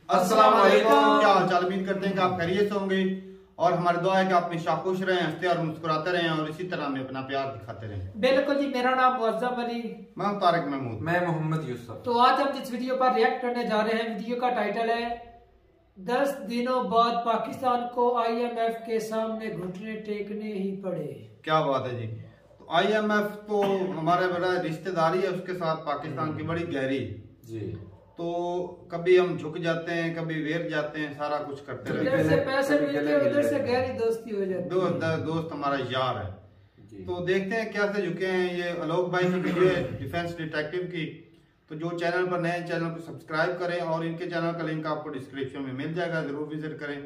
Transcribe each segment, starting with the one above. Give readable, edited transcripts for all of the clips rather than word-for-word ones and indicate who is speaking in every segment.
Speaker 1: अस्सलाम वालेकुम। क्या हाल चाल? उम्मीद करते हैं कि आप खैरियत से होंगे और हमारी दुआ है कि आप हमेशा खुश रहें, हंसते और मुस्कुराते रहें और इसी तरह हमें अपना प्यार दिखाते रहें।
Speaker 2: बिल्कुल जी। मेरा नाम मुअज्जम अली,
Speaker 1: मैं तारिक महमूद,
Speaker 3: मैं मोहम्मद यूसुफ।
Speaker 2: तो आज हम जिस वीडियो पर रिएक्ट करने जा रहे हैं, वीडियो का टाइटल है 10 दिनों बाद पाकिस्तान को IMF के सामने घुटने टेकने ही पड़े।
Speaker 1: क्या बात है जी। तो IMF तो हमारे बड़ा रिश्तेदारी है, उसके साथ पाकिस्तान की बड़ी गहरी
Speaker 3: जी।
Speaker 1: तो कभी हम झुक जाते हैं, कभी वेर जाते हैं, सारा कुछ करते रहते
Speaker 2: इधर
Speaker 1: हैं।
Speaker 2: से पैसे मिलते हैं, उधर से गहरी दोस्ती हो जाती है।
Speaker 1: दोस्त हमारा यार है। तो देखते हैं क्या से झुके हैं। ये आलोक भाई की वीडियो है डिफेंस डिटेक्टिव की। तो जो चैनल पर नए, चैनल को सब्सक्राइब करें और इनके चैनल का लिंक आपको डिस्क्रिप्शन में मिल जाएगा, जरूर विजिट करें।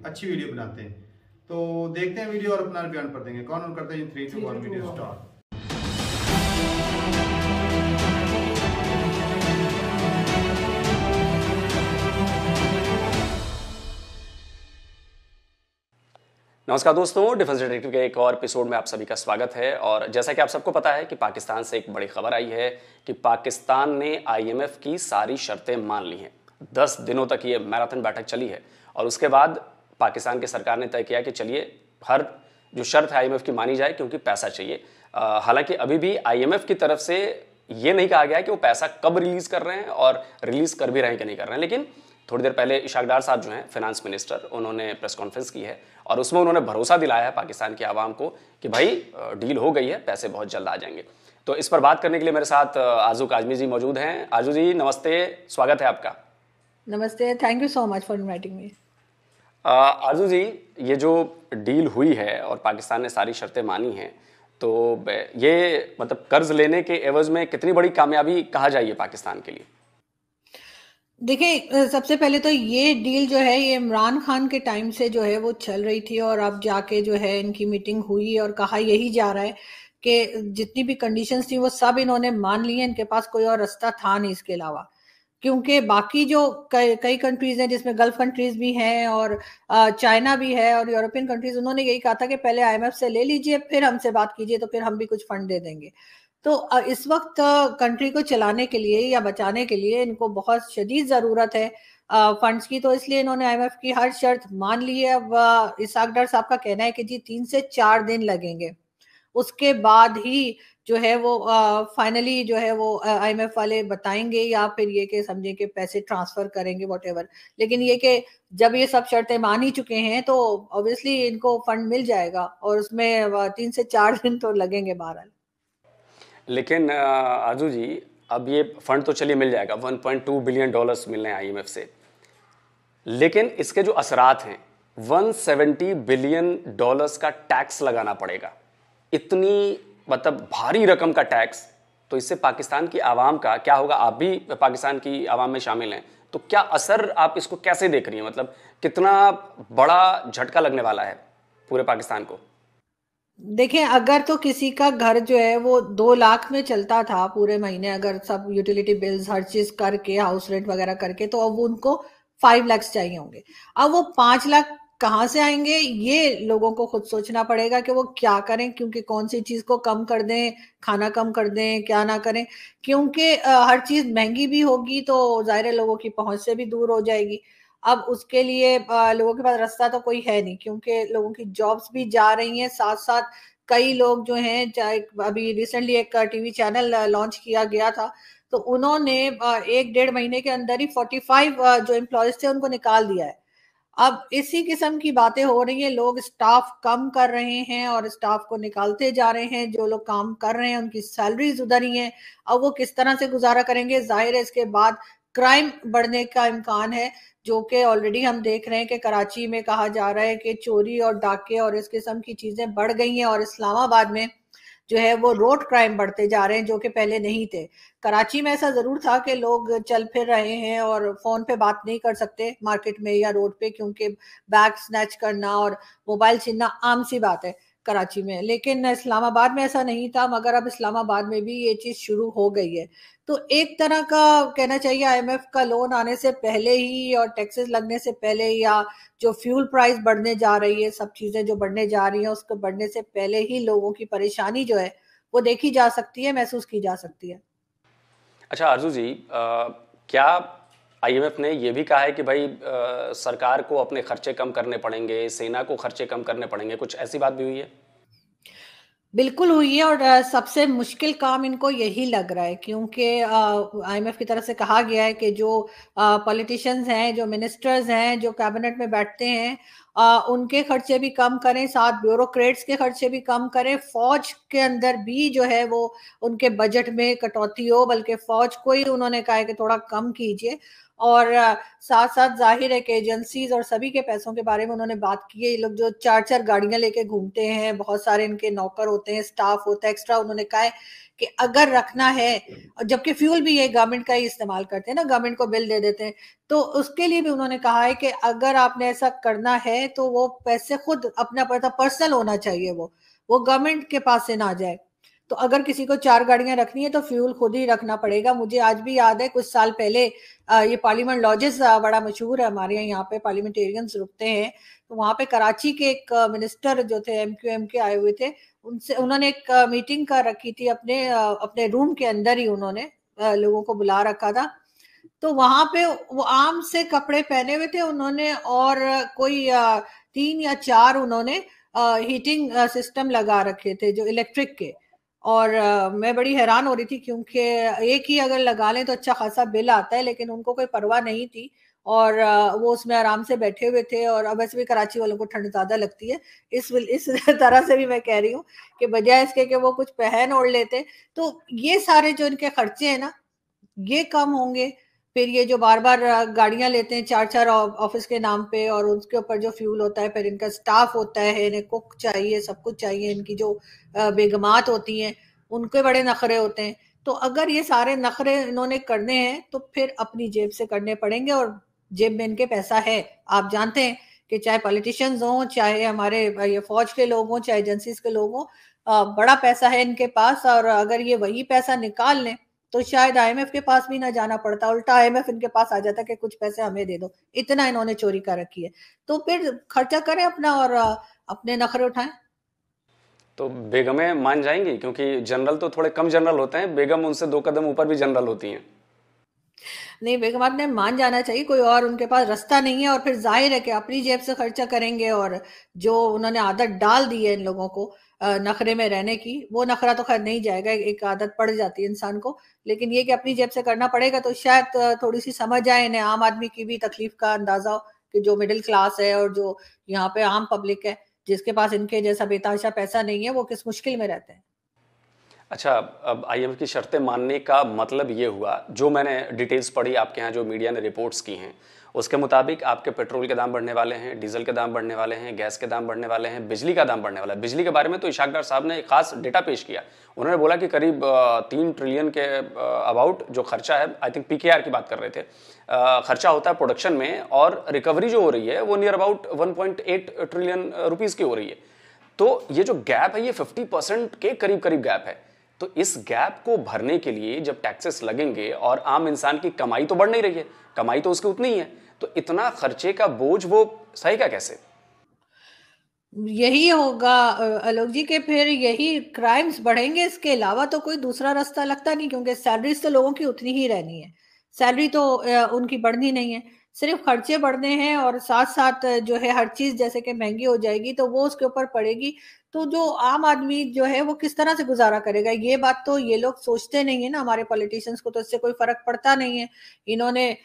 Speaker 1: अच्छी वीडियो बनाते हैं। तो देखते हैं वीडियो और अपना बयान कर देंगे। कौन करते हैं? 3, 2, 1 वीडियो स्टार्ट।
Speaker 4: नमस्कार दोस्तों, डिफेंस डिटेक्टिव के एक और एपिसोड में आप सभी का स्वागत है। और जैसा कि आप सबको पता है कि पाकिस्तान से एक बड़ी खबर आई है कि पाकिस्तान ने IMF की सारी शर्तें मान ली हैं। 10 दिनों तक ये मैराथन बैठक चली है और उसके बाद पाकिस्तान की सरकार ने तय किया कि चलिए हर जो शर्त है IMF की मानी जाए, क्योंकि पैसा चाहिए। हालांकि अभी भी IMF की तरफ से ये नहीं कहा गया है कि वो पैसा कब रिलीज कर रहे हैं और रिलीज कर भी रहे हैं कि नहीं कर रहे हैं। लेकिन थोड़ी देर पहले इशाक डार साहब जो हैं फाइनेंस मिनिस्टर, उन्होंने प्रेस कॉन्फ्रेंस की है और उसमें उन्होंने भरोसा दिलाया है पाकिस्तान की आवाम को कि भाई डील हो गई है, पैसे बहुत जल्द आ जाएंगे। तो इस पर बात करने के लिए मेरे साथ आजू काजमी जी मौजूद हैं। आजू जी नमस्ते, स्वागत है आपका।
Speaker 5: नमस्ते, thank you so much for inviting me.
Speaker 4: आजू जी, ये जो डील हुई है और पाकिस्तान ने सारी शर्तें मानी हैं, तो ये मतलब कर्ज लेने के एवज में कितनी बड़ी कामयाबी कहा जाए पाकिस्तान के लिए?
Speaker 5: देखिए, सबसे पहले तो ये डील जो है ये इमरान खान के टाइम से जो है वो चल रही थी और अब जाके जो है इनकी मीटिंग हुई और कहा यही जा रहा है कि जितनी भी कंडीशंस थी वो सब इन्होंने मान ली है। इनके पास कोई और रास्ता था नहीं इसके अलावा, क्योंकि बाकी जो कई कंट्रीज हैं जिसमें गल्फ कंट्रीज भी हैं और चाइना भी है और यूरोपियन कंट्रीज, उन्होंने यही कहा था कि पहले IMF से ले लीजिए, फिर हमसे बात कीजिए, तो फिर हम भी कुछ फंड दे देंगे। तो इस वक्त कंट्री को चलाने के लिए या बचाने के लिए इनको बहुत शदीद ज़रूरत है फंड्स की, तो इसलिए इन्होंने IMF की हर शर्त मान ली है। अब इसाक डार साहब का कहना है कि जी 3 से 4 दिन लगेंगे, उसके बाद ही जो है वो फाइनली जो है वो IMF वाले बताएंगे या फिर ये कि समझे कि पैसे ट्रांसफर करेंगे व्हाटएवर। लेकिन ये कि जब ये सब शर्तें मान ही चुके हैं तो ऑब्वियसली इनको फंड मिल जाएगा और उसमें 3 से 4 दिन तो लगेंगे बहरहाल।
Speaker 4: लेकिन आजू जी, अब ये फंड तो चलिए मिल जाएगा, $1.2 बिलियन मिलने हैं IMF से, लेकिन इसके जो असरात हैं 170 बिलियन डॉलर्स का टैक्स लगाना पड़ेगा। इतनी मतलब भारी रकम का टैक्स, तो इससे पाकिस्तान की आवाम का क्या होगा? आप भी पाकिस्तान की आवाम में शामिल हैं, तो क्या असर, आप इसको कैसे देख रही हैं? मतलब कितना बड़ा झटका लगने वाला है पूरे पाकिस्तान को?
Speaker 5: देखिए, अगर तो किसी का घर जो है वो 2 लाख में चलता था पूरे महीने, अगर सब यूटिलिटी बिल्स हर चीज करके, हाउस रेंट वगैरह करके, तो अब उनको 5 लाख चाहिए होंगे। अब वो 5 लाख कहाँ से आएंगे, ये लोगों को खुद सोचना पड़ेगा कि वो क्या करें, क्योंकि कौन सी चीज को कम कर दें, खाना कम कर दें, क्या ना करें, क्योंकि हर चीज महंगी भी होगी तो जाहिर है लोगों की पहुंच से भी दूर हो जाएगी। अब उसके लिए लोगों के पास रास्ता तो कोई है नहीं, क्योंकि लोगों की जॉब्स भी जा रही हैं, साथ साथ कई लोग जो हैं, चाहे अभी रिसेंटली एक टीवी चैनल लॉन्च किया गया था, तो उन्होंने 1-1.5 महीने के अंदर ही 45 जो एम्प्लॉयज थे उनको निकाल दिया है। अब इसी किस्म की बातें हो रही हैं, लोग स्टाफ कम कर रहे हैं और स्टाफ को निकालते जा रहे हैं, जो लोग काम कर रहे हैं उनकी सैलरीज उधर ही हैं। अब वो किस तरह से गुजारा करेंगे? जाहिर है इसके बाद क्राइम बढ़ने का इम्कान है, जो कि ऑलरेडी हम देख रहे हैं कि कराची में कहा जा रहा है कि चोरी और डाके और इस किस्म की चीजें बढ़ गई हैं और इस्लामाबाद में जो है वो रोड क्राइम बढ़ते जा रहे हैं, जो कि पहले नहीं थे। कराची में ऐसा जरूर था कि लोग चल फिर रहे हैं और फोन पे बात नहीं कर सकते मार्केट में या रोड पे, क्योंकि बैग स्नैच करना और मोबाइल छीनना आम सी बात है कराची में, लेकिन इस्लामाबाद में ऐसा नहीं था। मगर अब इस्लामाबाद में भी ये चीज शुरू हो गई है। तो एक तरह का कहना चाहिए IMF का लोन आने से पहले ही और टैक्सेस लगने से पहले, या जो फ्यूल प्राइस बढ़ने जा रही है, सब चीजें जो बढ़ने जा रही हैं, उसको बढ़ने से पहले ही लोगों की परेशानी जो है वो देखी जा सकती है, महसूस की जा सकती है।
Speaker 4: अच्छा आरजू जी, क्या आईएमएफ ने ये भी कहा है कि भाई सरकार को अपने खर्चे कम करने पड़ेंगे, सेना को खर्चे कम करने पड़ेंगे, कुछ ऐसी बात भी हुई है?
Speaker 5: बिल्कुल हुई है। और सबसे मुश्किल काम इनको यही लग रहा है, क्योंकि आईएमएफ की तरफ से कहा गया है कि जो पॉलिटिशियंस हैं, जो मिनिस्टर्स हैं, जो कैबिनेट में बैठते हैं, उनके खर्चे भी कम करें, साथ ब्यूरोक्रेट्स के खर्चे भी कम करें, फौज के अंदर भी जो है वो उनके बजट में कटौती हो, बल्कि फौज को ही उन्होंने कहा है कि थोड़ा कम कीजिए। और साथ साथ जाहिर है कि एजेंसीज और सभी के पैसों के बारे में उन्होंने बात की है। ये लोग जो 4-4 गाड़ियां लेके घूमते हैं, बहुत सारे इनके नौकर होते हैं, स्टाफ होता है एक्स्ट्रा, उन्होंने कहा है कि अगर रखना है, जबकि फ्यूल भी ये गवर्नमेंट का ही इस्तेमाल करते हैं ना, गवर्नमेंट को बिल दे देते हैं, तो उसके लिए भी उन्होंने कहा है कि अगर आपने ऐसा करना है तो वो पैसे खुद अपना पर्सनल होना चाहिए, वो गवर्नमेंट के पास से ना जाए। तो अगर किसी को 4 गाड़ियां रखनी है तो फ्यूल खुद ही रखना पड़ेगा। मुझे आज भी याद है, कुछ साल पहले ये पार्लियामेंट लॉजेस बड़ा मशहूर है हमारे यहाँ पे, पार्लियामेंटेरियंस रुकते हैं, तो वहां पे कराची के एक मिनिस्टर जो थे एमक्यूएम के आए हुए थे, उनसे उन्होंने एक मीटिंग कर रखी थी अपने रूम के अंदर ही, उन्होंने लोगों को बुला रखा था। तो वहां पे वो आम से कपड़े पहने हुए थे उन्होंने, और कोई 3 या 4 उन्होंने हीटिंग सिस्टम लगा रखे थे जो इलेक्ट्रिक के। और मैं बड़ी हैरान हो रही थी, क्योंकि एक ही अगर लगा लें तो अच्छा खासा बिल आता है, लेकिन उनको कोई परवाह नहीं थी, और वो उसमें आराम से बैठे हुए थे। और अब वैसे भी कराची वालों को ठंड ज्यादा लगती है, इस तरह से भी मैं कह रही हूँ कि बजाय इसके कि वो कुछ पहन ओढ़ लेते, तो ये सारे जो इनके खर्चे हैं ना, ये कम होंगे। फिर ये जो बार बार गाड़ियां लेते हैं 4-4 ऑफिस के नाम पे, और उसके ऊपर जो फ्यूल होता है, फिर इनका स्टाफ होता है, इन्हें कुक चाहिए, सब कुछ चाहिए, इनकी जो बेगमात होती हैं उनके बड़े नखरे होते हैं। तो अगर ये सारे नखरे इन्होंने करने हैं तो फिर अपनी जेब से करने पड़ेंगे, और जेब में इनके पैसा है। आप जानते हैं कि चाहे पॉलिटिशियंस हों, चाहे हमारे ये फौज के लोग हों, चाहे एजेंसीज के लोग हों, बड़ा पैसा है इनके पास। और अगर ये वही पैसा निकाल लें तो शायद आईएमएफ के पास भी ना जाना पड़ता, उल्टा आईएमएफ इनके पास आ जाता कि कुछ पैसे हमें दे दो, इतना इन्होंने चोरी कर रखी है। तो फिर खर्चा करें अपना, और अपने नखरे उठाएं।
Speaker 4: तो बेगमें मान जाएंगी? क्योंकि जनरल तो थोड़े कम जनरल होते हैं, बेगम उनसे 2 कदम ऊपर भी जनरल होती हैं।
Speaker 5: नहीं, बेगमात ने मान जाना चाहिए, कोई और उनके पास रास्ता नहीं है। और फिर जाहिर है कि अपनी जेब से खर्चा करेंगे, और जो उन्होंने आदत डाल दी है इन लोगों को नखरे में रहने की, वो नखरा तो खैर नहीं जाएगा, एक आदत पड़ जाती है इंसान को, लेकिन ये कि अपनी जेब से करना पड़ेगा। तो शायद थोड़ी सी समझ आए इन्हें, आम आदमी की भी तकलीफ का अंदाजा हो कि जो मिडिल क्लास है और जो यहाँ पे आम पब्लिक है, जिसके पास इनके जैसा बेतहाशा पैसा नहीं है, वो किस मुश्किल में रहते हैं।
Speaker 4: अच्छा, अब आईएमएफ की शर्तें मानने का मतलब ये हुआ, जो मैंने डिटेल्स पढ़ी आपके यहाँ, जो मीडिया ने रिपोर्ट्स की हैं, उसके मुताबिक आपके पेट्रोल के दाम बढ़ने वाले हैं, डीजल के दाम बढ़ने वाले हैं, गैस के दाम बढ़ने वाले हैं, बिजली का दाम बढ़ने वाला है। बिजली के बारे में तो इशाक डार साहब ने एक खास डेटा पेश किया। उन्होंने बोला कि करीब 3 ट्रिलियन के अबाउट जो खर्चा है, आई थिंक पीकेआर की बात कर रहे थे, खर्चा होता है प्रोडक्शन में, और रिकवरी जो हो रही है वो नियर अबाउट 1.8 ट्रिलियन रुपीज़ की हो रही है। तो ये जो गैप है, ये 50% के करीब करीब गैप है। तो इस गैप को भरने के लिए जब टैक्सेस लगेंगे, और आम इंसान की कमाई तो बढ़ नहीं रही है, कमाई तो उसकी उतनी ही है, तो इतना खर्चे का बोझ वो सहेगा कैसे?
Speaker 5: यही होगा आलोक जी के, फिर यही क्राइम्स बढ़ेंगे। इसके अलावा तो कोई दूसरा रास्ता लगता नहीं, क्योंकि सैलरीज तो लोगों की उतनी ही रहनी है, सैलरी तो उनकी बढ़नी नहीं है, सिर्फ खर्चे बढ़ने हैं। और साथ साथ जो है हर चीज जैसे कि महंगी हो जाएगी, तो वो उसके ऊपर पड़ेगी। तो जो आम आदमी जो है वो किस तरह से गुजारा करेगा, ये बात तो ये लोग सोचते नहीं है ना। हमारे पॉलिटिशियंस को तो इससे कोई फर्क पड़ता नहीं है। इन्होंने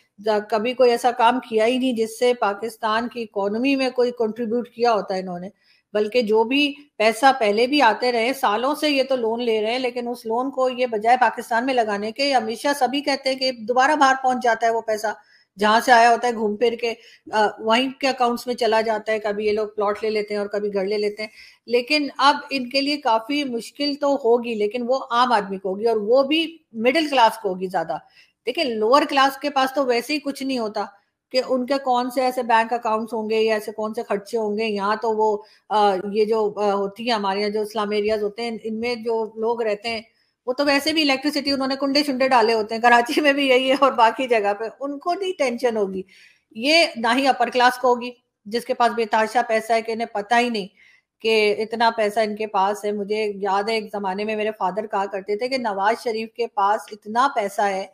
Speaker 5: कभी कोई ऐसा काम किया ही नहीं जिससे पाकिस्तान की इकोनॉमी में कोई कंट्रीब्यूट किया होता है इन्होंने। बल्कि जो भी पैसा पहले भी आते रहे, सालों से ये तो लोन ले रहे हैं, लेकिन उस लोन को ये बजाय पाकिस्तान में लगाने के, हमेशा सभी कहते हैं कि दोबारा बाहर पहुंच जाता है वो पैसा, जहां से आया होता है घूम फिर के वहीं के अकाउंट्स में चला जाता है। कभी ये लोग प्लॉट ले लेते हैं और कभी घर ले लेते हैं। लेकिन अब इनके लिए काफी मुश्किल तो होगी, लेकिन वो आम आदमी को होगी, और वो भी मिडिल क्लास को होगी ज्यादा। देखिए, लोअर क्लास के पास तो वैसे ही कुछ नहीं होता कि उनके कौन से ऐसे बैंक अकाउंट्स होंगे या ऐसे कौन से खर्चे होंगे। यहाँ तो वो ये जो होती है हमारे यहाँ जो स्लम एरियाज होते हैं, इनमें जो लोग रहते हैं, वो तो वैसे भी इलेक्ट्रिसिटी उन्होंने कुंडे शुंडे डाले होते हैं, कराची में भी यही है और बाकी जगह पे, उनको नहीं टेंशन होगी। ये ना ही अपर क्लास को होगी, जिसके पास बेताशा पैसा है कि इन्हें पता ही नहीं कि इतना पैसा इनके पास है। मुझे याद है एक जमाने में मेरे फादर कहा करते थे कि नवाज शरीफ के पास इतना पैसा है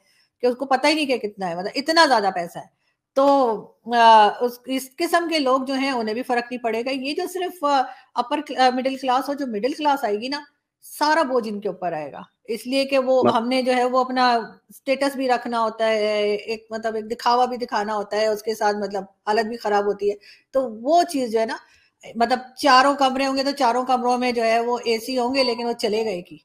Speaker 5: कि कि उसको पता ही नहीं कि कितना है, मतलब इतना ज्यादा पैसा है। तो इस किस्म के लोग जो हैं उन्हें भी फर्क नहीं पड़ेगा। ये जो सिर्फ अपर मिडिल क्लास और जो मिडिल क्लास आएगी ना, सारा बोझ इनके ऊपर आएगा, इसलिए कि वो
Speaker 4: मत,
Speaker 5: हमने जो है वो अपना स्टेटस भी रखना होता है, एक मतलब एक दिखावा भी दिखाना होता है, उसके साथ मतलब हालत भी खराब होती है। तो वो चीज जो है ना, मतलब चारों कमरे होंगे तो चारों कमरों में जो है वो एसी होंगे, लेकिन वो चलेगा एक ही।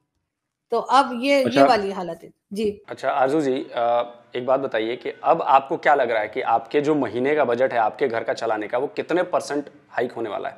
Speaker 5: तो अब ये
Speaker 4: अच्छा
Speaker 5: वाली हालत है जी।
Speaker 4: अच्छा आरजू जी, एक बात बताइए कि अब आपको क्या लग रहा है कि आपके जो महीने का बजट है आपके घर का चलाने का, वो कितने % हाइक होने वाला है?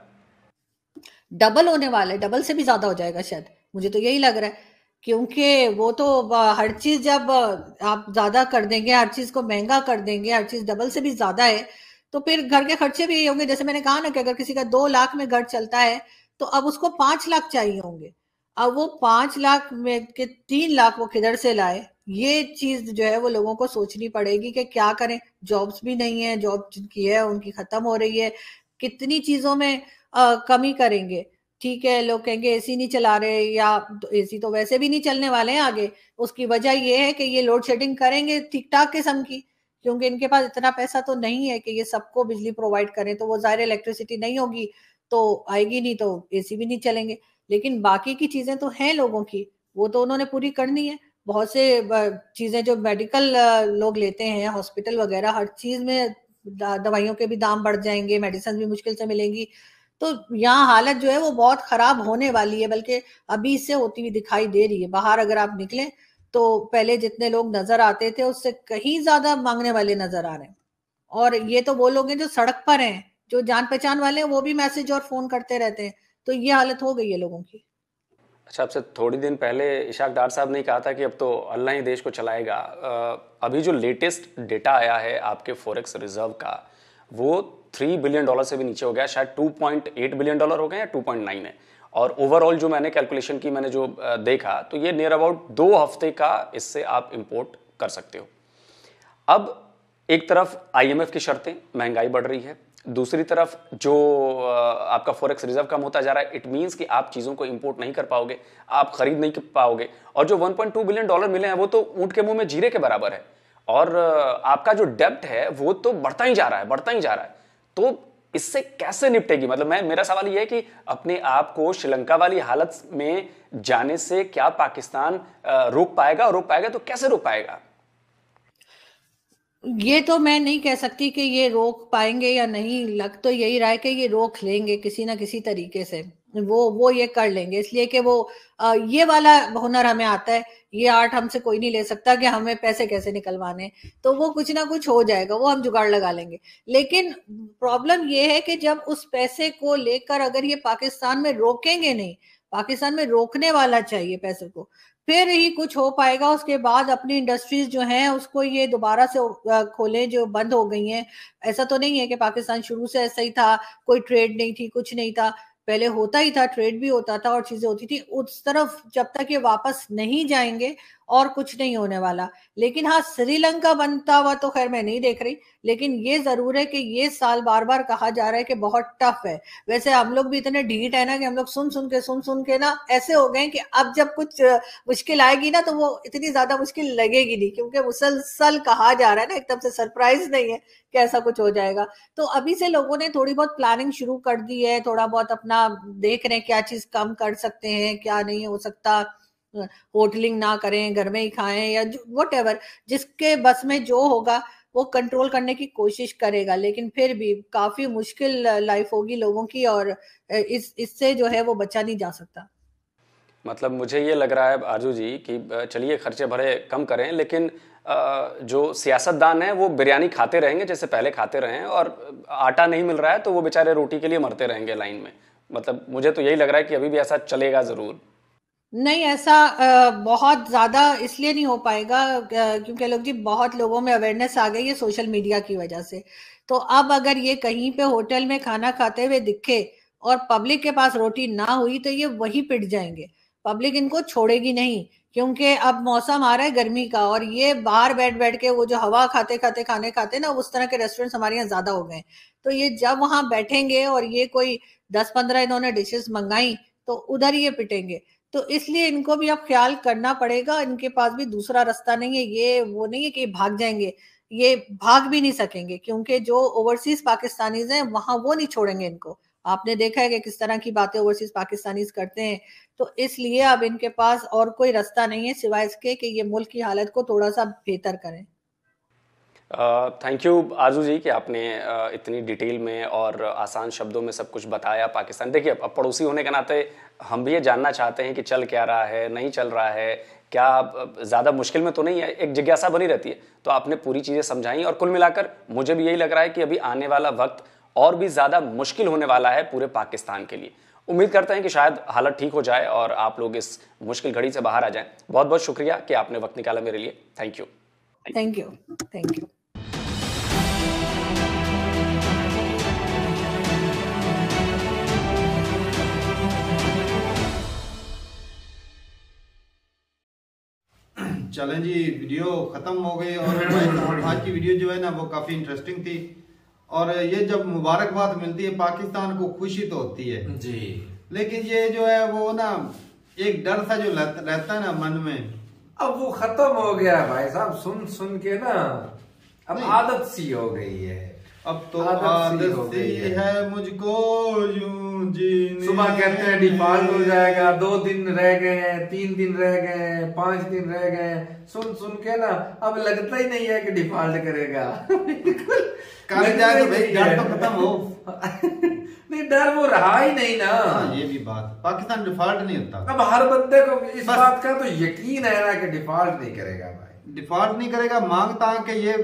Speaker 5: डबल होने वाला है, डबल से भी ज्यादा हो जाएगा शायद, मुझे तो यही लग रहा है। क्योंकि वो तो हर चीज जब आप ज्यादा कर देंगे, हर चीज को महंगा कर देंगे, हर चीज डबल से भी ज्यादा है, तो फिर घर के खर्चे भी यही होंगे। जैसे मैंने कहा ना कि अगर किसी का 2 लाख में घर चलता है तो अब उसको 5 लाख चाहिए होंगे। अब वो 5 लाख में के 3 लाख वो किधर से लाए, ये चीज जो है वो लोगों को सोचनी पड़ेगी कि क्या करें। जॉब्स भी नहीं है, जॉब जिनकी है उनकी खत्म हो रही है, कितनी चीजों में कमी करेंगे। ठीक है, लोग कहेंगे एसी नहीं चला रहे, या एसी तो वैसे भी नहीं चलने वाले हैं आगे। उसकी वजह ये है कि ये लोड शेडिंग करेंगे ठीक ठाक किस्म की, क्योंकि इनके पास इतना पैसा तो नहीं है कि ये सबको बिजली प्रोवाइड करें। तो वो जाहिर इलेक्ट्रिसिटी नहीं होगी तो आएगी नहीं, तो एसी भी नहीं चलेंगे। लेकिन बाकी की चीजें तो हैं लोगों की, वो तो उन्होंने पूरी करनी है। बहुत से चीजें जो मेडिकल लोग लेते हैं, हॉस्पिटल वगैरह, हर चीज में दवाइयों के भी दाम बढ़ जाएंगे, मेडिसिन भी मुश्किल से मिलेंगी। तो यहाँ हालत जो है वो बहुत खराब होने वाली है, बल्कि अभी से होती हुई दिखाई दे रही है। बाहर अगर आप निकले तो पहले जितने लोग नजर आते थे उससे कहीं ज्यादा मांगने वाले नजर आ रहे हैं। और ये तो वो लोग हैं जो सड़क पर हैं, जो जान पहचान वाले हैं, वो भी मैसेज और फोन करते रहते हैं। तो ये हालत हो गई है लोगों की।
Speaker 4: अच्छा, आपसे थोड़ी दिन पहले इशाक डार साहब ने कहा था कि अब तो अल्लाह ही देश को चलाएगा। अभी जो लेटेस्ट डेटा आया है आपके फॉरेक्स रिजर्व का, वो $3 बिलियन से भी नीचे हो गया, शायद $2.8 बिलियन हो गए या 2.9 है। और ओवरऑल जो मैंने कैलकुलेशन की, मैंने जो देखा, तो ये नियर अबाउट 2 हफ्ते का इससे आप इंपोर्ट कर सकते हो। अब एक तरफ आईएमएफ की शर्तें, महंगाई बढ़ रही है, दूसरी तरफ जो आपका फॉरेक्स रिजर्व कम होता जा रहा है, इट मींस कि आप चीजों को इंपोर्ट नहीं कर पाओगे, आप खरीद नहीं कर पाओगे। और जो $1.2 बिलियन मिले हैं वो तो ऊंट के मुंह में जीरे के बराबर है। और आपका जो डेब्ट है वो तो बढ़ता ही जा रहा है, बढ़ता ही जा रहा है। तो इससे कैसे निपटेगी? मतलब मेरा सवाल यह है कि अपने आप को श्रीलंका वाली हालत में जाने से क्या पाकिस्तान रोक पाएगा? रोक पाएगा तो कैसे रोक पाएगा?
Speaker 5: ये तो मैं नहीं कह सकती कि ये रोक पाएंगे या नहीं। लग तो यही रहा है कि ये रोक लेंगे किसी ना किसी तरीके से, वो ये कर लेंगे, इसलिए कि वो ये वाला हुनर हमें आता है। ये आर्ट हमसे कोई नहीं ले सकता कि हमें पैसे कैसे निकलवाने। तो वो कुछ ना कुछ हो जाएगा, वो हम जुगाड़ लगा लेंगे। लेकिन प्रॉब्लम ये है कि जब उस पैसे को लेकर अगर ये पाकिस्तान में रोकेंगे नहीं, पाकिस्तान में रोकने वाला चाहिए पैसे को, फिर ही कुछ हो पाएगा। उसके बाद अपनी इंडस्ट्रीज जो हैं उसको ये दोबारा से खोलें जो बंद हो गई हैं। ऐसा तो नहीं है कि पाकिस्तान शुरू से ऐसा ही था, कोई ट्रेड नहीं थी, कुछ नहीं था। पहले होता ही था, ट्रेड भी होता था और चीजें होती थी। उस तरफ जब तक ये वापस नहीं जाएंगे और कुछ नहीं होने वाला। लेकिन हाँ, श्रीलंका बनता हुआ तो खैर मैं नहीं देख रही। लेकिन ये जरूर है कि ये साल बार बार कहा जा रहा है कि बहुत टफ है। वैसे हम लोग भी इतने ढीठ है ना कि हम लोग सुन के ना ऐसे हो गए कि अब जब कुछ मुश्किल आएगी ना तो वो इतनी ज्यादा मुश्किल लगेगी नहीं, क्योंकि मुसलसल कहा जा रहा है ना, एकदम से सरप्राइज नहीं है कि ऐसा कुछ हो जाएगा। तो अभी से लोगों ने थोड़ी बहुत प्लानिंग शुरू कर दी है, थोड़ा बहुत अपना देख रहे हैं क्या चीज कम कर सकते हैं, क्या नहीं हो सकता। होटलिंग ना करें, घर में ही खाएं, या वट एवर, जिसके बस में जो होगा वो कंट्रोल करने की कोशिश करेगा। लेकिन फिर भी काफी मुश्किल लाइफ होगी लोगों की, और इससे जो है वो बचा नहीं जा सकता।
Speaker 4: मतलब मुझे ये लग रहा है आरजू जी कि चलिए खर्चे भरे कम करें, लेकिन जो सियासतदान हैं वो बिरयानी खाते रहेंगे जैसे पहले खाते रहे हैं, और आटा नहीं मिल रहा है तो वो बेचारे रोटी के लिए मरते रहेंगे लाइन में। मतलब मुझे तो यही लग रहा है कि अभी भी ऐसा चलेगा जरूर।
Speaker 5: नहीं, ऐसा बहुत ज्यादा इसलिए नहीं हो पाएगा क्योंकि लोग जी, बहुत लोगों में अवेयरनेस आ गई है सोशल मीडिया की वजह से। तो अब अगर ये कहीं पे होटल में खाना खाते हुए दिखे और पब्लिक के पास रोटी ना हुई तो ये वही पिट जाएंगे। पब्लिक इनको छोड़ेगी नहीं, क्योंकि अब मौसम आ रहा है गर्मी का, और ये बाहर बैठ बैठ के वो जो हवा खाते खाते खाने खाते ना, उस तरह के रेस्टोरेंट्स हमारे यहाँ ज्यादा हो गए। तो ये जब वहां बैठेंगे और ये कोई 10-15 इन्होंने डिशेस मंगाई तो उधर ये पिटेंगे। तो इसलिए इनको भी अब ख्याल करना पड़ेगा, इनके पास भी दूसरा रास्ता नहीं है। ये वो नहीं है कि भाग जाएंगे, ये भाग भी नहीं सकेंगे, क्योंकि जो ओवरसीज पाकिस्तानीज हैं वहां वो नहीं छोड़ेंगे इनको। आपने देखा है कि किस तरह की बातें ओवरसीज पाकिस्तानीज करते हैं। तो इसलिए अब इनके पास और कोई रास्ता नहीं है सिवाय इसके कि ये मुल्क की हालत को थोड़ा सा बेहतर करें।
Speaker 4: थैंक यू आरजू जी कि आपने इतनी डिटेल में और आसान शब्दों में सब कुछ बताया पाकिस्तान। देखिए, अब पड़ोसी होने के नाते हम भी ये जानना चाहते हैं कि चल क्या रहा है, नहीं चल रहा है, क्या ज़्यादा मुश्किल में तो नहीं है, एक जिज्ञासा बनी रहती है। तो आपने पूरी चीज़ें समझाई और कुल मिलाकर मुझे भी यही लग रहा है कि अभी आने वाला वक्त और भी ज़्यादा मुश्किल होने वाला है पूरे पाकिस्तान के लिए। उम्मीद करते हैं कि शायद हालत ठीक हो जाए और आप लोग इस मुश्किल घड़ी से बाहर आ जाएं। बहुत बहुत शुक्रिया कि आपने वक्त निकाला मेरे लिए। Thank you.
Speaker 5: Thank you. Thank you.
Speaker 1: चलें जी, वीडियो खत्म हो गई और आज की वीडियो जो है ना वो काफी इंटरेस्टिंग थी। और ये जब मुबारकबाद मिलती है पाकिस्तान को खुशी तो होती है
Speaker 3: जी,
Speaker 1: लेकिन ये जो है वो ना एक डर सा जो रहता है ना मन में,
Speaker 3: अब वो खत्म हो गया भाई साहब। सुन सुन के ना अब आदत सी हो गई है।
Speaker 1: अब तो आदत सी है मुझको यूं जीने।
Speaker 3: सुबह कहते हैं डिफॉल्ट हो जाएगा, 2 दिन रह गए, 3 दिन रह गए, 5 दिन रह गए। सुन सुन के ना अब लगता ही नहीं है कि डिफॉल्ट करेगा।
Speaker 1: कल जाएगा भाई, डर तो खत्म हो।
Speaker 3: नहीं, डर वो रहा ही नहीं ना।
Speaker 1: ये भी बात, पाकिस्तान डिफॉल्ट नहीं होता।
Speaker 3: अब हर बंदे को इस बात का तो यकीन है ना कि डिफॉल्ट नहीं करेगा भाई।
Speaker 1: डिफॉल्ट नहीं करेगा, मांगता के ये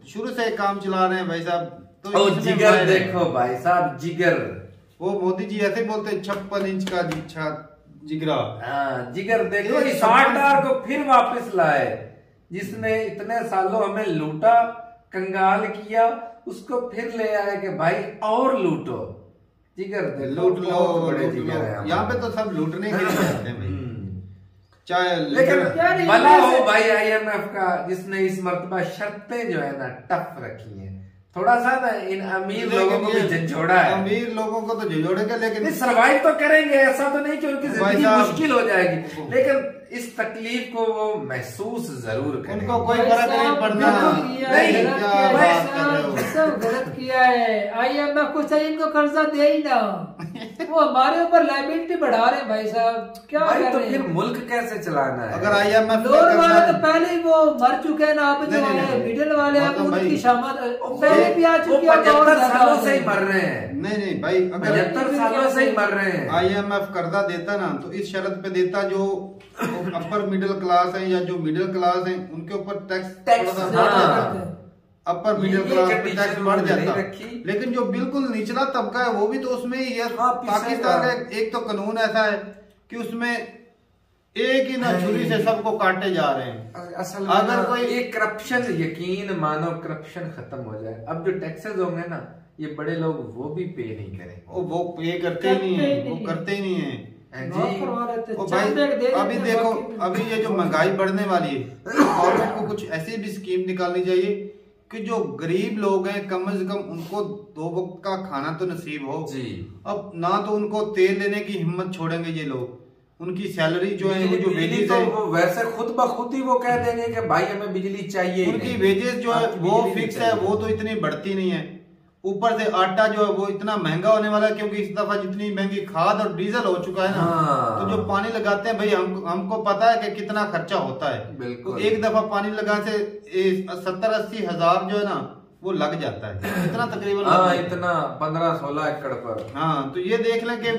Speaker 1: शुरू से काम चला रहे हैं भाई साहब।
Speaker 3: तो जिगर देखो भाई साहब, जिगर।
Speaker 1: वो मोदी जी ऐसे बोलते 56 इंच का जिगरा।
Speaker 3: हाँ, जिगर देखो, 60 को फिर वापस लाए। जिसने इतने सालों हमें लूटा, कंगाल किया, उसको फिर ले आए कि भाई और लूटो। जिगर देखो,
Speaker 1: लूट लो,
Speaker 3: बड़े जिगर है
Speaker 1: यहाँ पे तो सब लूटने के लिए जाते हैं भाई। चाहे
Speaker 3: लेकिन भला हो भाई IMF का, जिसने इस मर्तबा शर्तें जो है ना टफ रखी हैं। थोड़ा सा ना इन अमीर लोगों को भी झंझोड़ा है।
Speaker 1: अमीर लोगों को तो झंझोड़ेगा, लेकिन
Speaker 3: सरवाइव तो करेंगे, ऐसा तो नहीं कि उनकी जिंदगी मुश्किल हो जाएगी, लेकिन इस तकलीफ को वो महसूस जरूर करेंगे।
Speaker 1: उनको कोई फर्क नहीं पड़ना।
Speaker 2: सब गलत किया है। IMF को चाहिए इनको कर्जा दे ही ना। वो हमारे ऊपर लायबिलिटी बढ़ा रहे हैं भाई साहब, क्या
Speaker 3: भाई
Speaker 2: कर
Speaker 3: तो
Speaker 2: रहे हैं?
Speaker 3: फिर मुल्क कैसे चलाना है?
Speaker 1: अगर IMF
Speaker 2: लोन वाले तो पहले ही वो मर चुके हैं ना। आप जो है मिडिल वाले हैं उनकी शामत पहले भी आ चुकी है।
Speaker 3: 75 सालों से ही मर रहे हैं।
Speaker 1: नहीं भाई, अगर
Speaker 3: 75 सालों से ही मर रहे हैं।
Speaker 1: IMF कर्जा देता ना तो इस शर्त पे देता, जो अपर मिडिल क्लास है या जो मिडिल क्लास है उनके ऊपर टैक्स अपर मिडिल क्लास पे टैक्स बढ़ जाता। लेकिन जो बिल्कुल निचला तबका है वो भी तो उसमें ही है। पाकिस्तान का एक तो कानून ऐसा है कि उसमें एक ही ना छुरी से सबको काटे जा रहे हैं।
Speaker 3: असल में अगर कोई एक करप्शन, यकीन मानो करप्शन खत्म हो जाए। अब जो टैक्सेस होंगे ना, ये बड़े लोग वो भी पे नहीं करेंगे।
Speaker 1: वो पे करते ही नहीं है, वो करते ही नहीं है भाई। अभी देखो, अभी ये जो महंगाई बढ़ने वाली है, गवर्नमेंट को कुछ ऐसी भी स्कीम निकालनी चाहिए कि जो गरीब लोग हैं कम से कम उनको 2 वक्त का खाना तो नसीब हो जी। अब ना तो उनको तेल लेने की हिम्मत छोड़ेंगे ये लोग। उनकी सैलरी जो है, वो जो वेजेस है,
Speaker 3: वो वैसे खुद ब खुद ही वो कह देंगे कि भाई हमें बिजली चाहिए।
Speaker 1: उनकी वेजेस जो है वो फिक्स है, वो तो इतनी बढ़ती नहीं है। ऊपर से आटा जो है वो इतना महंगा होने वाला है, क्योंकि इस दफा जितनी महंगी खाद और डीजल हो चुका है ना, तो जो पानी लगाते हैं भाई हमको पता है कि कितना खर्चा होता है।
Speaker 3: बिल्कुल।
Speaker 1: तो एक दफा पानी लगाने से 70-80 हजार जो है ना वो लग जाता है, इतना तकरीबन।
Speaker 3: इतना 15-16 एकड़ पर।
Speaker 1: हाँ, तो ये देख लें कि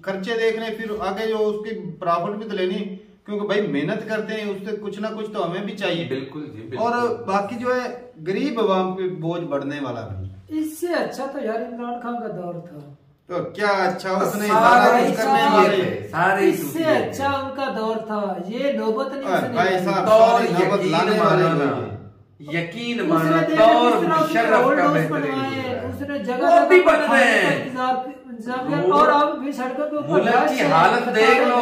Speaker 1: खर्चे देख लें, फिर आगे जो उसकी प्रॉफिट भी तो लेनी, क्योंकि भाई मेहनत करते हैं उससे कुछ ना कुछ तो हमें भी चाहिए।
Speaker 3: बिल्कुल जी, बिल्कुल।
Speaker 1: और बाकी जो है गरीब आवाम पे बोझ बढ़ने वाला भी।
Speaker 2: इससे अच्छा तो यार इमरान खान का दौर था।
Speaker 1: तो क्या अच्छा, उसने
Speaker 3: सारे
Speaker 2: इससे अच्छा उनका दौर था। ये नौबत नहीं
Speaker 1: भाई साहब, लाने वाले
Speaker 3: यकीन मानो दौर मुशर्रफ का बेहतरीन।
Speaker 2: उसने जगह
Speaker 3: भी बन रहे हैं
Speaker 2: और अब भी सड़कों के ऊपर
Speaker 3: मुल्क की हालत देख लो,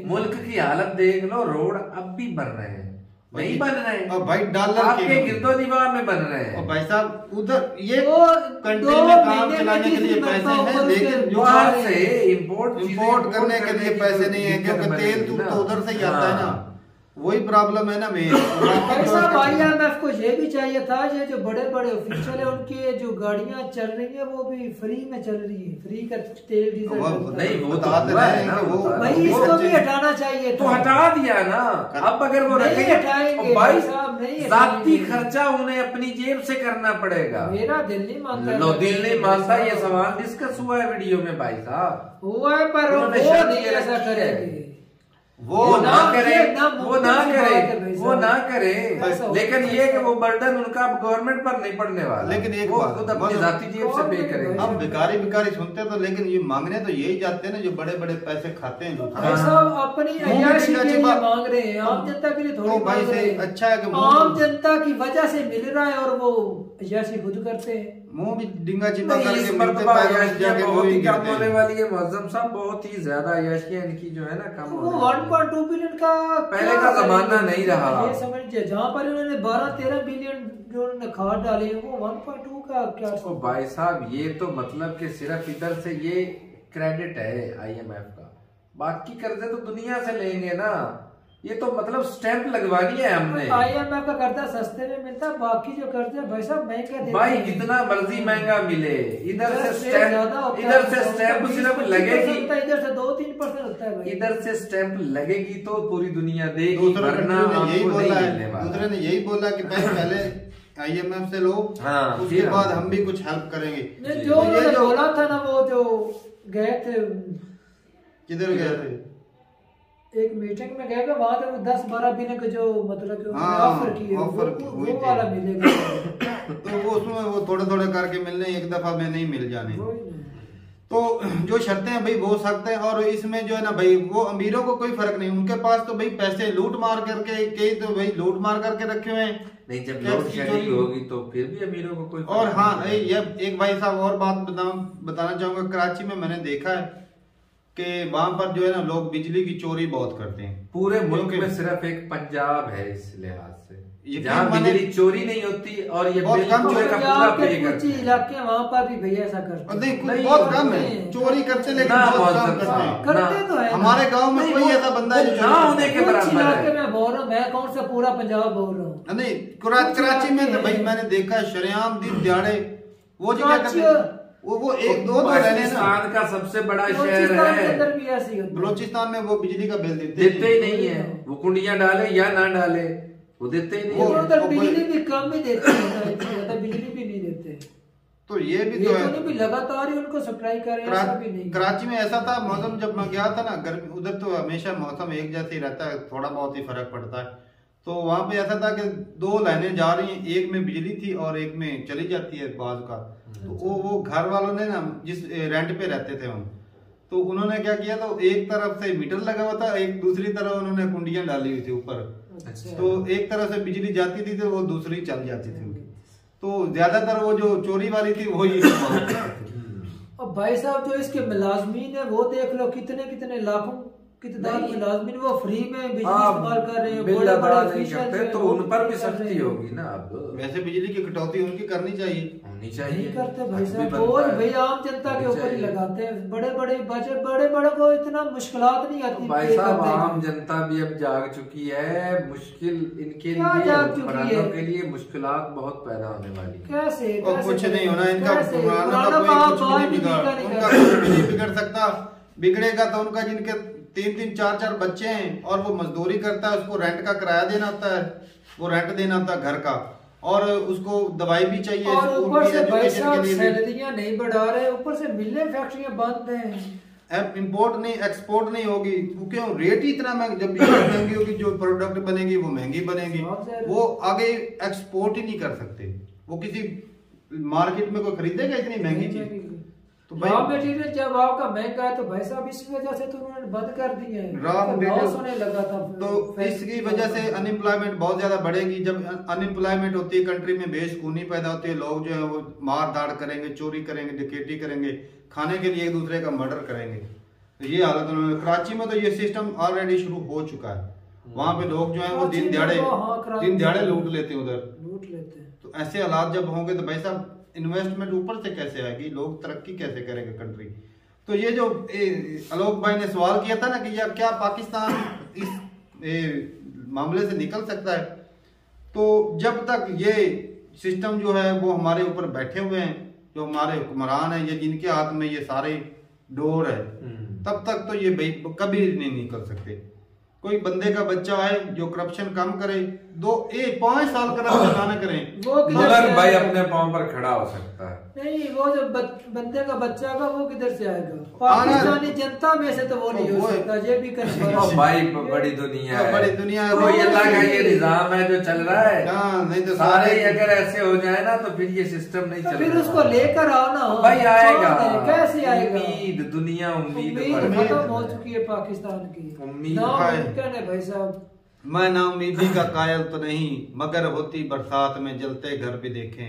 Speaker 3: मुल्क की हालत देख लो, रोड अब भी बन रहे हैं। नहीं बन रहे
Speaker 1: और भाई डॉलर
Speaker 3: आपके गिरदोदीवार में बन रहे हैं।
Speaker 1: और भाई साहब उधर ये
Speaker 2: वो
Speaker 1: कंट्री
Speaker 2: 2
Speaker 1: में काम
Speaker 2: महीने
Speaker 1: चलाने के
Speaker 2: में
Speaker 1: लिए
Speaker 2: 30
Speaker 1: पैसे
Speaker 2: मरतबा
Speaker 1: हैं,
Speaker 2: ऊपर
Speaker 1: लेकिन
Speaker 2: उसके
Speaker 1: जो
Speaker 3: बाहर से इंपोर्ट
Speaker 1: इंपोर्ट करने के लिए पैसे नहीं है, क्योंकि तेल तो उधर से ही आता है ना, वही प्रॉब्लम है ना मेन।
Speaker 2: ऐसा IMF को ये भी चाहिए था, ये जो बड़े बड़े ऑफिशियल है उनके जो गाड़ियां चल रही है वो भी फ्री में चल रही है, फ्री का तेल डीजल
Speaker 3: नहीं वो तो
Speaker 1: बताते
Speaker 3: हुआ है
Speaker 1: रहे
Speaker 3: ना,
Speaker 1: कि वो
Speaker 2: भाई इसको भी हटाना चाहिए
Speaker 3: तो हटा दिया ना। अब अगर वो
Speaker 2: नहीं
Speaker 3: रखेंगे
Speaker 2: हटाएंगे
Speaker 3: भाई
Speaker 2: साहब, नहीं
Speaker 3: जाती
Speaker 2: हटाएंगे।
Speaker 3: खर्चा उन्हें अपनी जेब से करना पड़ेगा।
Speaker 2: मेरा दिल नहीं मानता,
Speaker 3: लो दिल नहीं मानता, ये सवाल डिस्कस हुआ है वीडियो में भाई साहब,
Speaker 2: हुआ है पर वो
Speaker 3: उन्होंने शर्त
Speaker 2: नहीं
Speaker 3: ये
Speaker 2: ऐसा
Speaker 3: रखी है।
Speaker 2: करेंगे।
Speaker 3: वो ना करे, वो ना करे, वो ना करे,
Speaker 2: ऐसा हो
Speaker 3: लेकिन
Speaker 2: सकता
Speaker 3: ये
Speaker 2: है।
Speaker 3: कि वो बर्डन उनका गवर्नमेंट पर नहीं पड़ने वाला,
Speaker 1: लेकिन एक
Speaker 3: वो
Speaker 1: बात,
Speaker 3: खुद अपनी
Speaker 1: मतलब
Speaker 3: जाती जेब से पे करेंगे।
Speaker 1: हम भिखारी भिखारी सुनते तो, लेकिन ये मांगने तो यही जाते हैं ना जो बड़े बड़े पैसे खाते हैं लोग।
Speaker 2: भाई साहब अपनी अय्याशी के लिए मांग रहे हैं, आम जनता के लिए थोड़ी
Speaker 1: तो भाई
Speaker 2: मांग रहे
Speaker 1: से
Speaker 2: हैं।
Speaker 1: अच्छा है कि
Speaker 2: आम जनता की वजह से मिल रहा है और वो अय्याशी खुद करते हैं।
Speaker 1: मुंह भी डिंगा चिपा
Speaker 3: नहीं,
Speaker 1: करके
Speaker 3: इस
Speaker 1: मिलते
Speaker 3: मर्तबा
Speaker 1: पैरों में
Speaker 3: अय्याशियाँ
Speaker 1: जाके
Speaker 3: बहुत
Speaker 1: वही
Speaker 3: ही कम
Speaker 1: गिरते
Speaker 3: होने
Speaker 1: हैं।
Speaker 3: वाली है मुअज्जम साहब, बहुत ही ज्यादा अय्याशियाँ इनकी जो है ना कम
Speaker 2: वो
Speaker 3: होने वाली है।
Speaker 2: 1.2 बिलियन का
Speaker 3: पहले
Speaker 2: क्या
Speaker 3: का जमाना
Speaker 2: करेंगे?
Speaker 3: नहीं रहा।
Speaker 2: ये समझिए जहाँ पर उन्होंने 12-13 बिलियन जो उन्होंने खाद डाले हैं, वो 1.2 का क्या
Speaker 3: तो भाई साहब ये तो मतलब कि सिर्फ इधर से ये क्रेडिट है IMF का, बाकी कर्जे तो दुनिया से लेंगे ना, ये तो मतलब स्टैंप लगवानी है हमने।
Speaker 2: IMF का कर्जा सस्ते में मिलता है, बाकी जो कर्जे भाई साहब महंगे देते
Speaker 3: भाई
Speaker 2: हैं।
Speaker 3: जितना मर्जी महंगा मिले, इधर से
Speaker 2: ज्यादा होता
Speaker 3: स्टैंप,
Speaker 2: है,
Speaker 3: इधर से स्टैंप सिर्फ
Speaker 2: 20-25%
Speaker 3: लगेगी,
Speaker 2: इधर से 2-3% होता है भाई।
Speaker 3: इधर से स्टैंप लगेगी तो पूरी दुनिया देगी,
Speaker 1: दूसरा
Speaker 3: वरना
Speaker 1: कंट्री ने यही
Speaker 3: आपको नहीं
Speaker 1: बोला
Speaker 3: मिलने
Speaker 1: है,
Speaker 3: वाला।
Speaker 1: दूसरे ने यही बोला कि भाई पहले IMF से लो,
Speaker 3: हाँ,
Speaker 1: उसके
Speaker 3: फिर
Speaker 1: बाद
Speaker 3: हम-
Speaker 1: हम भी कुछ हेल्प करेंगे।
Speaker 2: नहीं,
Speaker 3: जी।
Speaker 2: जो
Speaker 1: तो ये
Speaker 2: उन्होंने
Speaker 1: जो-
Speaker 2: बोला था ना, वो जो गए थे
Speaker 1: किधर गए थे?
Speaker 2: एक मीटिंग में गए थे, वहां पे 10-12 बिलियन का जो मतलब कि
Speaker 1: हाँ,
Speaker 2: ऑफर की है,
Speaker 1: ऑफर हुई
Speaker 2: वो
Speaker 1: थी।
Speaker 2: वाला मिलेगा।
Speaker 1: तो वो उसमें वो थोड़े थोड़े करके मिलने, एक दफा में नहीं मिल जाने।
Speaker 2: वही ना।
Speaker 1: तो जो शर्तें हैं भाई वो सकते हैं, और इसमें जो है ना भाई वो अमीरों को कोई फर्क नहीं, उनके पास तो भाई पैसे लूट मार करके, कई तो भाई लूट मार करके रखे हुए हैं।
Speaker 3: नहीं, जब
Speaker 1: टैक्स
Speaker 3: लोड
Speaker 1: की
Speaker 3: शेडिंग
Speaker 1: चोरी
Speaker 3: होगी तो फिर भी अमीरों को कोई
Speaker 1: और
Speaker 3: फर्क
Speaker 1: हाँ
Speaker 3: नहीं पड़ेगा।
Speaker 1: ये एक भाई साहब और बात बताना चाहूंगा, कराची में मैंने देखा है कि वहां पर जो है ना लोग बिजली की चोरी बहुत करते हैं।
Speaker 3: पूरे मुल्क
Speaker 1: क्योंकि-
Speaker 3: में सिर्फ एक पंजाब है इस लिहाज से
Speaker 1: यकीन
Speaker 3: जहाँ
Speaker 1: माने-
Speaker 3: बिजली चोरी नहीं होती, और ये
Speaker 1: बहुत
Speaker 3: बिल
Speaker 1: कम
Speaker 3: पूरे
Speaker 1: चोरी
Speaker 3: का पूरा
Speaker 2: पंजाब
Speaker 3: पे
Speaker 2: के कुछ
Speaker 3: करते हैं।
Speaker 2: इलाके हैं, वहां पर भी भैया ऐसा करते
Speaker 1: और
Speaker 2: हैं।
Speaker 1: नहीं,
Speaker 3: नहीं,
Speaker 1: बहुत कम है
Speaker 2: नहीं।
Speaker 1: चोरी करते, लेकिन
Speaker 3: ना,
Speaker 1: बहुत कम
Speaker 3: बहुत
Speaker 1: करते हैं।
Speaker 3: कम।
Speaker 2: करते तो है ना।
Speaker 1: हमारे गांव में
Speaker 3: नहीं,
Speaker 1: कोई
Speaker 3: वो-
Speaker 1: ऐसा बंदा है जो
Speaker 3: वो
Speaker 1: चोरी
Speaker 3: ना
Speaker 1: करता
Speaker 3: होने
Speaker 1: है।
Speaker 3: के
Speaker 2: कुछ
Speaker 3: बराबर
Speaker 2: इलाके
Speaker 3: है।
Speaker 2: में बोल रहा हूँ, मैं कौन सा पूरा पंजाब बोल रहा हूँ।
Speaker 1: नहीं, कराची में तो भाई मैंने देखा शरेआम दिन दिहाड़े वो जो क्या करते हैं, वो एक दो तो रहने ना,
Speaker 3: पाकिस्तान का सबसे बड़ा शहर
Speaker 2: बलूचिस्तान के
Speaker 3: है,
Speaker 2: अंदर भी ऐसी होती है।
Speaker 1: बलोचिस्तान में वो बिजली का बिल
Speaker 3: देते ही नहीं है। वो कुंडियां डाले या ना डाले, वो देते ही नहीं
Speaker 2: वो
Speaker 3: है।
Speaker 2: उधर बिजली भी कम ही देते हैं ना, इतनी ज्यादा बिजली भी नहीं देते।
Speaker 1: तो ये भी
Speaker 2: ये
Speaker 1: तो
Speaker 2: तो
Speaker 1: है।
Speaker 2: नहीं भी लगातार ही उनको सप्लाई कर रहे हैं, ऐसा भी नहीं।
Speaker 1: कराची में ऐसा था मौसम, जब मैं गया था ना गर्मी, उधर तो हमेशा मौसम एक जैसे ही रहता है, थोड़ा बहुत ही फर्क पड़ता है। तो वहां पे ऐसा था कि 2 लाइनें जा रही हैं, एक में बिजली थी और एक में चली जाती है बाज का। तो वो घर वालों ने ना, जिस रेंट पे रहते थे हम, तो उन्होंने क्या किया, तो एक तरफ से मीटर लगा हुआ था, एक दूसरी तरफ उन्होंने कुंडियां डाली हुई थी ऊपर।
Speaker 2: अच्छा।
Speaker 1: तो एक तरफ से बिजली जाती थी तो वो दूसरी चल जाती थी उनकी। तो ज्यादातर वो जो चोरी वाली थी वो ही इस्तेमाल करते थे।
Speaker 2: और भाई साहब जो इसके मुलाजमीन है वो देख लो, कितने कितने लाखों की तादाद में मुलाजमीन वो फ्री में बिजली इस्तेमाल कर रहे हैं,
Speaker 3: बिल
Speaker 2: बड़े
Speaker 3: अदा
Speaker 2: बड़े
Speaker 3: नहीं
Speaker 2: ऑफिशियल
Speaker 3: करते,
Speaker 2: जो है
Speaker 3: तो
Speaker 2: वो
Speaker 3: उन पर भी
Speaker 2: कर रहे
Speaker 3: सख्ती
Speaker 2: हैं।
Speaker 3: होगी ना। अब
Speaker 1: वैसे बिजली की कटौती उनकी करनी चाहिए,
Speaker 3: होनी चाहिए।
Speaker 2: नहीं करते भाई
Speaker 3: हक भी
Speaker 2: साहब,
Speaker 3: बनता
Speaker 2: और
Speaker 3: है।
Speaker 2: भाई आम जनता के
Speaker 3: होनी
Speaker 2: ऊपर ही
Speaker 3: चाहिए।
Speaker 2: लगाते हैं। बड़े बड़े बजट, बड़े बड़े को इतना मुश्किलात नहीं आती
Speaker 3: भाई
Speaker 2: पे
Speaker 3: साहब
Speaker 2: करने
Speaker 3: आम
Speaker 2: की।
Speaker 3: जनता भी अब जाग चुकी है, मुश्किल इनके
Speaker 2: क्या
Speaker 3: लिए,
Speaker 2: जाग चुकी
Speaker 3: हुक्मरानों
Speaker 2: है?
Speaker 3: के लिए मुश्किलात बहुत पैदा होने वाली है।
Speaker 2: कैसे
Speaker 1: और
Speaker 2: कैसे
Speaker 1: कुछ नहीं होना इनका,
Speaker 2: कैसे?
Speaker 1: पुराना का
Speaker 2: पुराना
Speaker 1: कोई
Speaker 2: बाप
Speaker 1: कुछ भी
Speaker 2: बाप
Speaker 1: नहीं
Speaker 2: भी
Speaker 1: बिगाड़,
Speaker 2: नहीं
Speaker 1: उनका
Speaker 2: कर
Speaker 1: कुछ भी नहीं बिगड़ सकता। बिगड़ेगा तो उनका जिनके 3-3 4-4 बच्चे हैं और वो मजदूरी करता है, उसको रेंट का किराया देना होता है, वो रेंट देना होता है घर का, और उसको दवाई भी चाहिए,
Speaker 2: और
Speaker 1: स्कूल
Speaker 2: ऊपर
Speaker 1: की
Speaker 2: से भाई
Speaker 1: एजुकेशन
Speaker 2: साहब
Speaker 1: के लिए भी।
Speaker 2: सैलरियां नहीं बढ़ा रहे, ऊपर से मिलें फैक्ट्रियां बंद हैं।
Speaker 1: अब इंपोर्ट नहीं, एक्सपोर्ट नहीं होगी, क्यों रेट ही इतना महंगा, जब ये महंगी होगी जो प्रोडक्ट बनेगी वो महंगी बनेगी, वो आगे एक्सपोर्ट ही नहीं कर सकते। वो किसी मार्केट में कोई खरीदेगा इतनी महंगी चीज? तो भाई
Speaker 2: रॉ मटेरियल जब आपका महंगा है तो भाई साहब इस वजह से तो उन्होंने बंद कर दिए हैं।
Speaker 1: रॉ
Speaker 2: तो
Speaker 1: मटेरियल
Speaker 2: लॉस होने लगा था।
Speaker 1: तो इसकी वजह से अनएम्प्लॉयमेंट बहुत ज्यादा बढ़ेगी। जब अनएम्प्लॉयमेंट होती है कंट्री में, बेशकूनी पैदा होती है, लोग जो है वो मार धाड़ करेंगे, चोरी करेंगे, डकैती करेंगे, खाने के लिए एक दूसरे का मर्डर करेंगे। तो ये हालत उन्होंने, कराची में तो ये सिस्टम ऑलरेडी शुरू हो चुका है। वहाँ पे लोग जो है वो दिन दिहाड़े लूट लेते हैं, उधर
Speaker 2: लूट लेते हैं।
Speaker 1: तो ऐसे हालात जब होंगे तो भाई साहब इन्वेस्टमेंट ऊपर से कैसे आएगी, लोग तरक्की कैसे करेंगे कंट्री। तो ये जो आलोक भाई ने सवाल किया था ना कि यार क्या पाकिस्तान इस मामले से निकल सकता है, तो जब तक ये सिस्टम जो है वो हमारे ऊपर बैठे हुए हैं, जो हमारे हुक्मरान है, ये जिनके हाथ में ये सारे डोर है, तब तक तो ये कभी नहीं निकल सकते। कोई बंदे का बच्चा आए जो करप्शन कम करे, 5 साल करप्शन न करें,
Speaker 2: वो
Speaker 3: मगर भाई अपने पांव पर खड़ा हो सकता है। नहीं,
Speaker 2: वो जो बंदे का बच्चा का वो किधर से आएगा? पाकिस्तानी जनता में से तो वो नहीं हो सकता। ये भी
Speaker 3: भाई बड़ी दुनिया है,
Speaker 1: बड़ी दुनिया है,
Speaker 3: तो अल्लाह का ये निजाम है जो चल रहा है।
Speaker 1: नहीं तो
Speaker 3: सारे अगर ऐसे हो जाए ना तो फिर ये सिस्टम नहीं चलेगा।
Speaker 2: फिर उसको लेकर आओ ना
Speaker 3: भाई, आएगा
Speaker 2: कैसे आएगा?
Speaker 3: उम्मीद, दुनिया उम्मीद
Speaker 2: खत्म हो चुकी है पाकिस्तान की,
Speaker 3: उम्मीद
Speaker 2: है भाई साहब।
Speaker 1: मैं ना उम्मीदी का कायल तो नहीं, मगर होती बरसात में जलते घर भी देखें।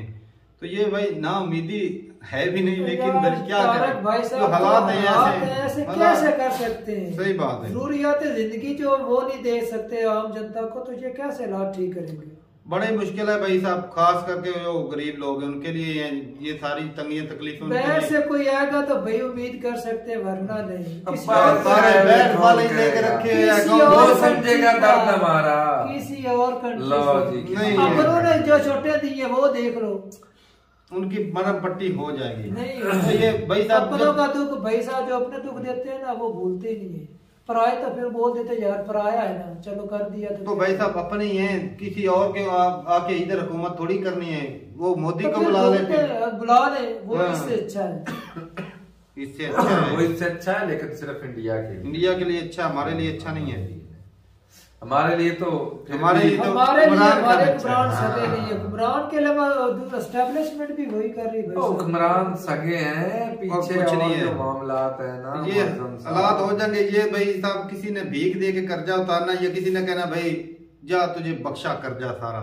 Speaker 1: तो ये भाई ना उम्मीदी है भी नहीं, लेकिन क्या करें,
Speaker 2: भाई
Speaker 1: जो हालात
Speaker 2: है ऐसे कैसे कर सकते हैं?
Speaker 1: सही बात है,
Speaker 2: जरूरियात जिंदगी जो वो नहीं दे सकते आम जनता को, तो ये कैसे हालात ठीक करेंगे?
Speaker 1: बड़े मुश्किल है भाई साहब, खास करके जो गरीब लोग हैं उनके लिए ये सारी तंगियां तकलीफें।
Speaker 2: बैठ से कोई आएगा तो भाई उम्मीद कर सकते हैं, वरना नहीं।
Speaker 1: सारे बैठ वाले लेके रखे
Speaker 3: वो समझेगा दर्द हमारा
Speaker 2: किसी और
Speaker 3: कंट्री
Speaker 2: नहीं। उन्होंने जो छोटे दिए वो देख लो,
Speaker 1: उनकी मरम पट्टी हो जाएगी।
Speaker 2: नहीं
Speaker 1: तो ये भाई साहब
Speaker 2: अपनों का दुख, भाई साहब जो अपने दुख देते हैं ना वो भूलते नहीं है। पराए तो फिर बोल देते यार पराया है ना, चलो कर दिया। तो
Speaker 1: भाई साहब अपने ही हैं, किसी और के आके इधर हुकूमत थोड़ी करनी है। वो मोदी
Speaker 2: तो
Speaker 1: को बुला ले,
Speaker 2: वो इससे अच्छा है,
Speaker 1: इससे अच्छा है,
Speaker 3: वो इससे अच्छा है, लेकिन सिर्फ इंडिया के
Speaker 1: लिए अच्छा, हमारे लिए अच्छा नहीं है।
Speaker 3: हमारे लिए तो
Speaker 2: हमारे हुक्मरान सगे नहीं है, हुक्मरान के अलावा एस्टेब्लिशमेंट भी वही कर रही है।
Speaker 3: हुक्मरान सगे हैं, पीछे
Speaker 1: कुछ नहीं है,
Speaker 3: मामलात है ना,
Speaker 1: ये हालात हो जाएंगे। ये भाई साहब किसी ने भीख दे के कर्जा उतारना, या किसी ने कहना भाई जा तुझे बख्शा कर्जा सारा,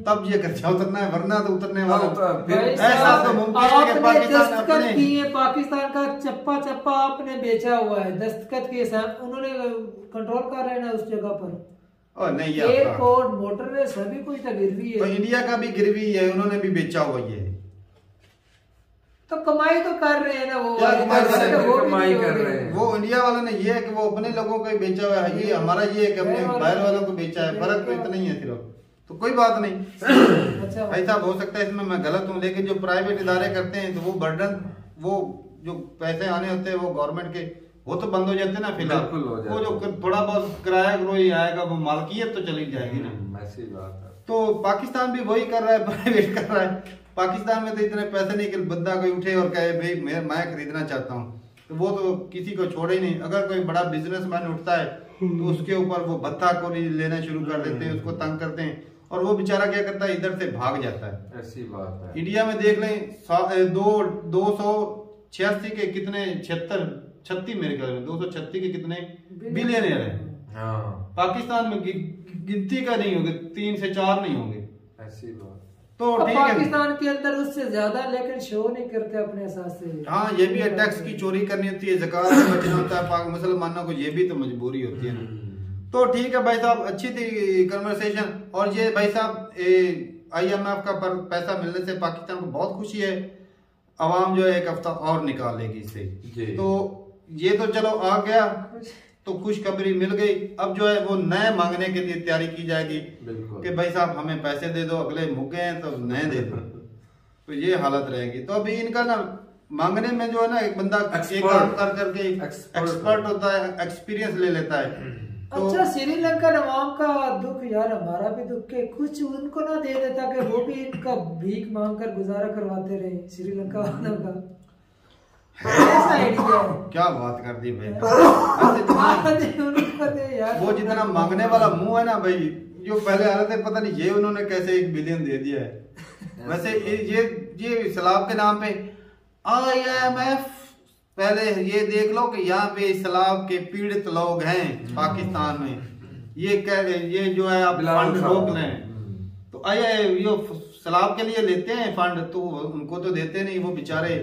Speaker 1: तब ये कर्जा उतरना है, वरना तो उतरने वाला ऐसा तो मुमकिन है कि
Speaker 2: पाकिस्तान का चप्पा चप्पा आपने बेचा हुआ है, दस्तखत के साथ उन्होंने कंट्रोल कर रहे हैं ना उस जगह पर।
Speaker 1: और नहीं
Speaker 2: एयरपोर्ट, मोटरवे सभी कुछ तो गिरवी है,
Speaker 1: तो इंडिया का भी गिरवी है, उन्होंने भी बेचा हुआ है।
Speaker 2: तो कमाई तो कर रहे हैं ना, वो
Speaker 3: कमाई कर रहे हैं।
Speaker 1: वो इंडिया वालों ने ये है कि वो अपने लोगों को ही बेचा हुआ है, ये हमारा ये है कि अपने बाहर वालों को बेचा है। फर्क तो इतना ही है सिर्फ, तो कोई बात नहीं। ऐसा हो सकता है, इसमें मैं गलत हूँ, लेकिन जो प्राइवेट इदारे करते हैं तो वो बर्डन, वो जो पैसे आने होते हैं वो गवर्नमेंट के, वो तो बंद हो जाते हैं ना फिलहाल। वो जो थोड़ा बहुत किराया कोई आएगा वो मालकियत तो चली जाएगी ना,
Speaker 3: ऐसी बात है।
Speaker 1: तो पाकिस्तान भी वही कर रहा है, प्राइवेट कर रहा है। पाकिस्तान में तो इतने पैसे नहीं कि बंदा कोई उठे और कहे भाई मैं खरीदना चाहता हूँ, तो वो तो किसी को छोड़े ही नहीं। अगर कोई बड़ा बिजनेसमैन उठता है तो उसके ऊपर वो भत्ता को लेना शुरू कर देते हैं, उसको तंग करते हैं, और वो बेचारा क्या करता है, इधर से भाग जाता है।
Speaker 3: ऐसी बात है।
Speaker 1: इंडिया में देख लें 286 के कितने 36 मेरे ख्याल में 236 के कितने बिलियनर हैं। पाकिस्तान में गिनती का नहीं होंगे, 3 से 4 नहीं होंगे।
Speaker 3: ऐसी बात
Speaker 2: तो ठीक है, पाकिस्तान के अंदर उससे ज्यादा, लेकिन शो नहीं करते अपने हिसाब से।
Speaker 1: हाँ, ये भी है, टैक्स की चोरी करनी होती है, ज़कात से बचना होता है, मुसलमानों को ये भी तो मजबूरी होती है ना। तो ठीक है भाई साहब, अच्छी थी कन्वर्सेशन। और ये भाई साहब IMF का पैसा मिलने से पाकिस्तान को बहुत खुशी है, आवाम जो है 1 हफ्ता और निकाल लेगी इससे। तो ये तो चलो आ गया, तो खुशखबरी मिल गई। अब जो है वो नए मांगने के लिए तैयारी की जाएगी कि भाई साहब हमें पैसे दे दो, अगले मुक्के हैं तो नए दे दो। तो ये हालत रहेगी। तो अभी इनका ना मांगने में जो है ना, एक बंदा एक काम कर करके एक्सपर्ट होता है, एक्सपीरियंस ले लेता है।
Speaker 2: तो अच्छा, श्रीलंका अवाम का दुख यार हमारा भी दुख है, कुछ उनको ना दे देता कि वो भी इनका भीख मांग कर गुजारा करवाते रहे श्रीलंका वालों का। ऐसा आइडिया है।
Speaker 1: क्या बात कर दी भाई।
Speaker 2: यार
Speaker 1: वो जितना मांगने वाला मुंह है ना भाई, जो पहले आ रहे थे, पता नहीं ये उन्होंने कैसे 1 बिलियन दे दिया है। वैसे ये सैलाब के नाम पे IMF, पहले ये देख लो कि यहाँ पे सैलाब के पीड़ित लोग हैं पाकिस्तान में, ये जो है आप फंड रोक लें, तो ये सैलाब के लिए लेते हैं फंड, तो उनको तो देते नहीं। वो बेचारे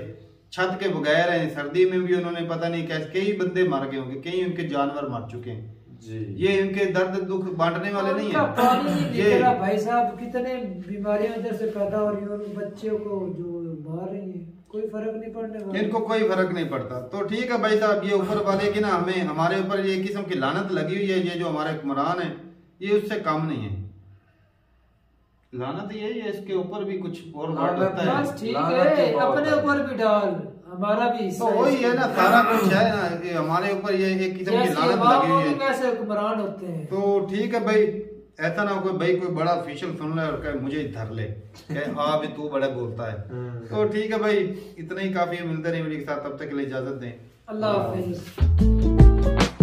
Speaker 1: छत के बगैर हैं, सर्दी में भी उन्होंने पता नहीं कैसे कई बंदे मर गए होंगे, कई उनके जानवर मर चुके हैं।
Speaker 3: जी।
Speaker 1: ये इनके दर्द दुख बांटने वाले नहीं
Speaker 2: उनका पानी नहीं
Speaker 1: है
Speaker 2: निकल
Speaker 1: ये।
Speaker 2: रहा भाई साहब, कितने बीमारियां इधर से पैदा हो रही है और बच्चों को जो मार रही है, कोई फर्क नहीं पड़ने वाला।
Speaker 1: इनको कोई फर्क नहीं पड़ता। तो ठीक है भाई साहब, ये ऊपर वाले की ना हमें हमारे ऊपर ये किस्म की लानत लगी हुई है। ये जो हमारे हुक्मरान है ये उससे कम नहीं है, लानत यही है, इसके ऊपर भी कुछ और वर्ड लगता है।
Speaker 2: बस ठीक है, अपने ऊपर भी डाल, हमारा भी
Speaker 1: तो वही है ना, सारा कुछ है ना, ये हमारे ऊपर ये एक किस्म की लानत लगी हुई है।
Speaker 2: कैसे हुक्मरान होते हैं।
Speaker 1: तो ठीक है भाई, ऐसा ना कोई भाई कोई बड़ा ऑफिशियल सुन ले और कहे मुझे धर ले, कहे हाँ भी तू बड़ा बोलता है। तो ठीक है भाई, इतना ही काफी है। मिलते रहे वीडियो के साथ, तब तक के लिए इजाजत दें।
Speaker 2: अल्लाह हाफिज।